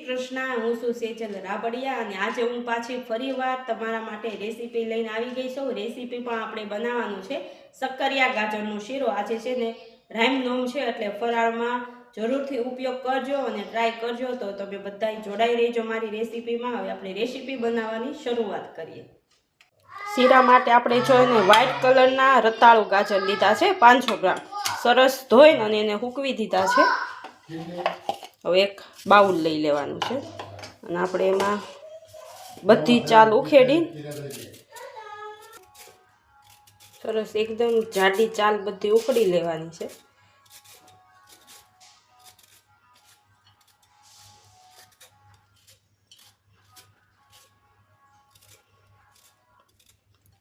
કૃષ્ણ। હું છું સેજલ રાબડિયા અને આજે હું પાછી ફરીવાર તમારા માટે રેસીપી લઈને આવી ગઈ છું। રેસીપી પણ આપણે બનાવવાનું છે શક્કરિયા ગાજરનો શીરો। આજે છે ને રામનવમ છે એટલે ફરાળમાં જરૂરથી ઉપયોગ કરજો અને ટ્રાય કરજો। તો તમે બધાય જોડાઈ રહેજો મારી રેસીપીમાં। હવે આપણે રેસીપી બનાવવાની શરૂઆત કરીએ। શીરા માટે આપણે જોઈને વ્હાઈટ કલરના રતાળુ ગાજર લીધા છે 500 ગ્રામ। સરસ ધોઈને અને એને સૂકવી દીધા છે। હવે એક બાઉલ લઈ લેવાનું છે અને આપણે એમાં બધી ચાલ ઉખેડી સરસ એકદમ જાડી ચાલ બધી ઉખડી લેવાની છે।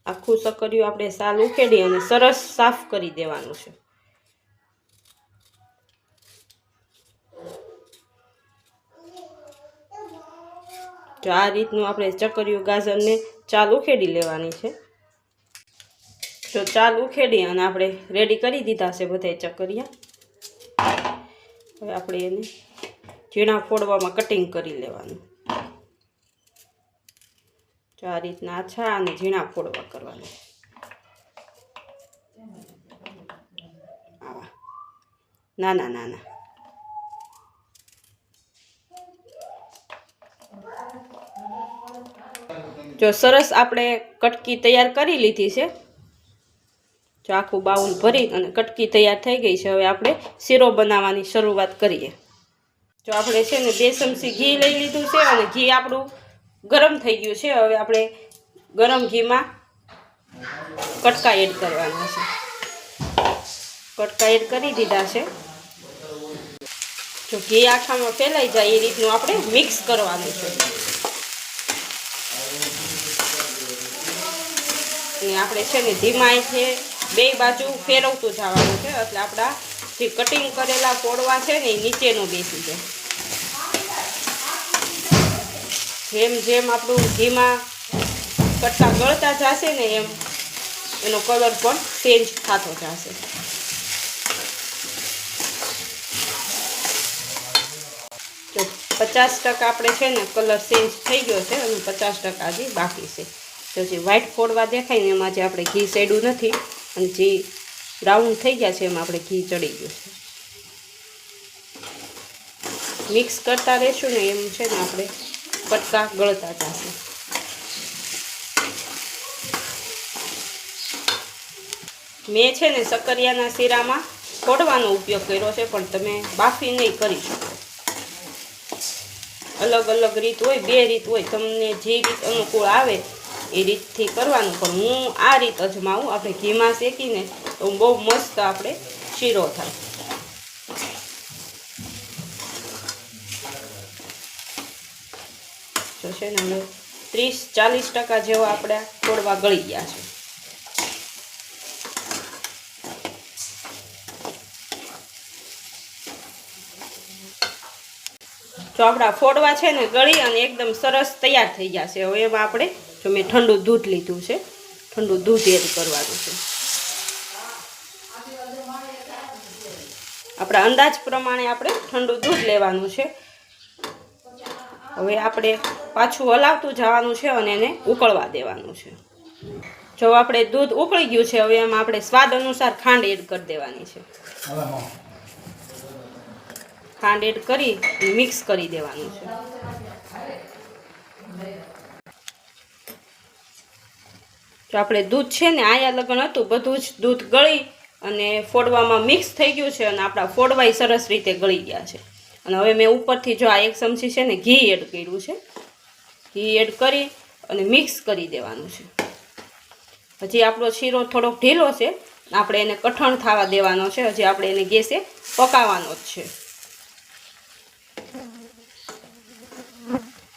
આખું શક્કરિયું આપણે સાલ ઉખેડી અને સરસ સાફ કરી દેવાનું છે। તો આ રીતનું આપણે ચક્કરિયું ગાજરને ચાલ ઉખેડી લેવાની છે। તો ચાલ ઉખેડી અને આપણે રેડી કરી દીધા છે બધા ચક્કરિયા। હવે આપણે એને ઝીણા ફોડવામાં કટિંગ કરી લેવાનું। તો આ રીતના આછા અને ઝીણા ફોડવા કરવાના। આવા નાના નાના। જો સરસ આપણે કટકી તૈયાર કરી લીધી છે। જો આખું બાઉલ ભરી અને કટકી તૈયાર થઈ ગઈ છે। હવે આપણે શીરો બનાવવાની શરૂઆત કરીએ। જો આપણે છે ને 2 ચમચી ઘી લઈ લીધું છે અને ઘી આપણું ગરમ થઈ ગયું છે। હવે આપણે ગરમ ઘીમાં કટકા એડ કરવાના છે। કટકા એડ કરી દીધા છે। જો ઘી આખામાં ફેલાઈ જાય એ રીતનું આપણે મિક્સ કરવાનું છે। અને આપણે છે ને ધીમાઈથી બે બાજુ ફેરવતું જવાનું છે એટલે આપણા જે કટિંગ કરેલા ફોડવા છે ને એ નીચે ન બેસી જાય। જેમ જેમ આપણું ઘીમાં કટકા ગળતા જશે ને એમ એનો કલર પણ ચેન્જ થતો જશે। તો 50% આપણે છે ને કલર ચેન્જ થઈ ગયો છે અને 50% હજી બાકી છે। તો જે વ્હાઈટ ફોડવા દેખાય ને એમાં જે આપણે ઘી સેડું નથી અને જે બ્રાઉન થઈ ગયા છે એમાં આપણે ઘી ચડી ગયું છે। મિક્સ કરતા રહેશું ને એમ છે ને આપણે કટકા ગળતા જશે। મેં છે ને શક્કરિયાના શીરામાં ફોડવાનો ઉપયોગ કર્યો છે પણ તમે બાફી નહીં કરી શકો। અલગ અલગ રીત હોય, 2 રીત હોય, તમને જે રીત અનુકૂળ આવે એ રીતથી કરવાનું પણ હું આ રીત અજમાવું। આપણે ઘીમાં શેકીને તો બહુ મસ્ત આપણે શીરો થાય। તો છે ને હવે 30-40% જેવા આપણે ફોડવા ગળી ગયા છે। તો આપણા ફોડવા છે ને ગળી અને એકદમ સરસ તૈયાર થઈ ગયા છે। હવે એમાં આપણે જો મેં ઠંડુ દૂધ લીધું છે, ઠંડુ દૂધ એડ કરવાનું છે। આપણા અંદાજ પ્રમાણે આપણે ઠંડુ દૂધ લેવાનું છે। હવે આપણે પાછું હલાવતું જવાનું છે અને એને ઉકળવા દેવાનું છે। જો આપણે દૂધ ઉકળી ગયું છે હવે એમાં આપણે સ્વાદ અનુસાર ખાંડ એડ કરી દેવાની છે। ખાંડ એડ કરી મિક્સ કરી દેવાનું છે। તો આપણે દૂધ છે ને આયા લગન હતું બધું જ દૂધ ગળી અને ફોડવામાં મિક્સ થઈ ગયું છે અને આપણા ફોડવાય સરસ રીતે ગળી ગયા છે। અને હવે મેં ઉપરથી જો આ 1 ચમચી છે ને ઘી એડ કર્યું છે। ઘી એડ કરી અને મિક્સ કરી દેવાનું છે। હજી આપણો શીરો થોડોક ઢીલો છે, આપણે એને કઠણ થવા દેવાનો છે। હજી આપણે એને ગેસે પકાવવાનો જ છે।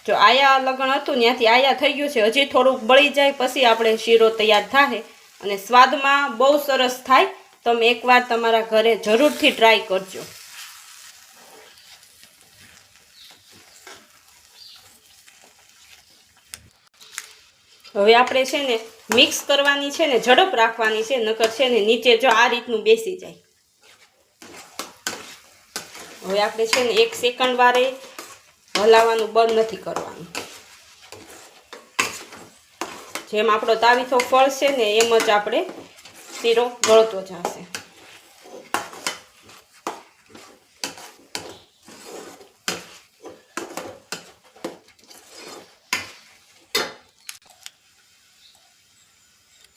જો આયા લગણ હતું ત્યાંથી આયા થઈ ગયું છે। હજી થોડુંક બળી જાય પછી આપણે શીરો તૈયાર થાય અને સ્વાદમાં બહુ સરસ થાય। તમે એકવાર તમારા ઘરે જરૂરથી ટ્રાય કરજો। હવે આપણે છે ને મિક્સ કરવાની છે ને ઝડપ રાખવાની છે, નકર છે ને નીચે જો આ રીતનું બેસી જાય। હવે આપણે છે ને 1 સેકન્ડ વારે હલાવવાનું બંધ નથી કરવાનું. જેમ આપણો તાવીથો ફળશે ને એમ જ આપણે શીરો ગળતો જશે.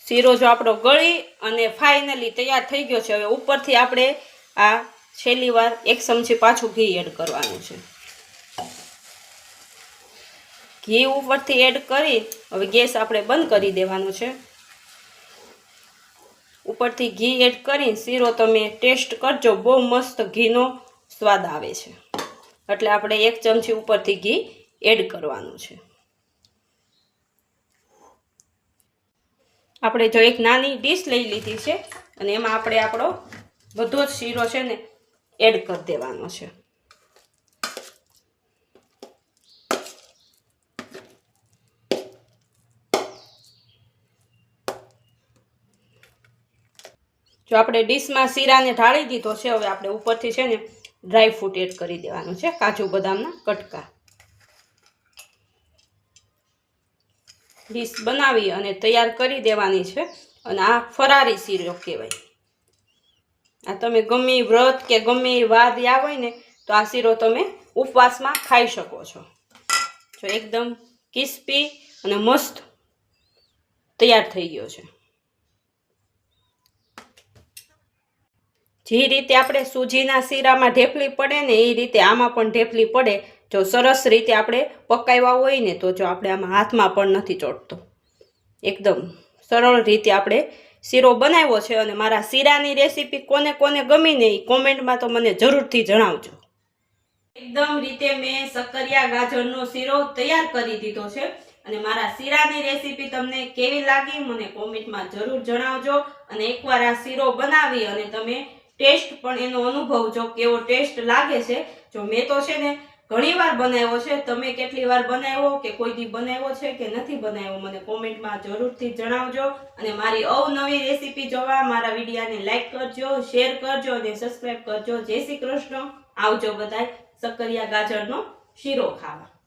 શીરો જો આપણો ગળી અને ફાઇનલી તૈયાર થઈ ગયો છે. હવે ઉપરથી આપણે આ છેલ્લી વાર 1 ચમચી પાછું ઘી એડ કરવાનું છે. ઘી ઉપરથી એડ કરી હવે ગેસ આપણે બંધ કરી દેવાનો છે. ઉપરથી ઘી એડ કરી શીરો તમે ટેસ્ટ કરજો, બહુ મસ્ત ઘીનો સ્વાદ આવે છે. એટલે આપણે 1 ચમચી ઉપરથી ઘી એડ કરવાનું છે. આપણે જો એક નાની ડીશ લઈ લીધી છે અને એમાં આપણે આપણો બધો જ શીરો છે ને એડ કરી દેવાનો છે. જો આપણે ડીશમાં શીરાને ઢાળી દીધો છે. હવે આપણે ઉપરથી છે ને ડ્રાય ફ્રૂટ એડ કરી દેવાનું છે, કાજુ બદામના કટકા. ડીશ બનાવી અને તૈયાર કરી દેવાની છે. અને આ ફરારી શીરો કહેવાય. આ તમે ગમે વ્રત કે ગમે વાર યા હોય ને તો આ શીરો તમે ઉપવાસમાં ખાઈ શકો છો. જો એકદમ ક્રિસ્પી અને મસ્ત તૈયાર થઈ ગયો છે. જે રીતે આપણે સૂજીના શીરામાં ઢેફલી પડે ને એ રીતે આમાં પણ ઢેફલી પડે. જો સરસ રીતે આપણે પકાવ્યા હોય ને તો જો આપણે આમાં હાથમાં પણ નથી ચોટતો. એકદમ સરળ રીતે આપણે શીરો બનાવ્યો છે. અને મારા શીરાની રેસીપી કોને કોને ગમી ને એ કોમેન્ટમાં તો મને જરૂરથી જણાવજો. એકદમ રીતે મેં શક્કરિયા ગાજરનો શીરો તૈયાર કરી દીધો છે. અને મારા શીરાની રેસીપી તમને કેવી લાગી મને કોમેન્ટમાં જરૂર જણાવજો. અને એકવાર આ શીરો બનાવી અને તમે ટેસ્ટ પણ એનો અનુભવજો, કેવો ટેસ્ટ લાગે છે. જો મેં તો છે ને ઘણી વાર બનાવ્યો છે. તમે કેટલી વાર બનાવ્યો કે કોઈ દી બનાવ્યો છે કે નથી બનાવ્યો મને કોમેન્ટમાં જરૂરથી જણાવજો. અને મારી અવનવી રેસીપી જોવા મારા વિડીયોને લાઈક કરજો, શેર કરજો અને સબસ્ક્રાઈબ કરજો. જય શ્રી કૃષ્ણ. આવજો બધાય શક્કરિયા ગાજરનો શીરો ખાવા.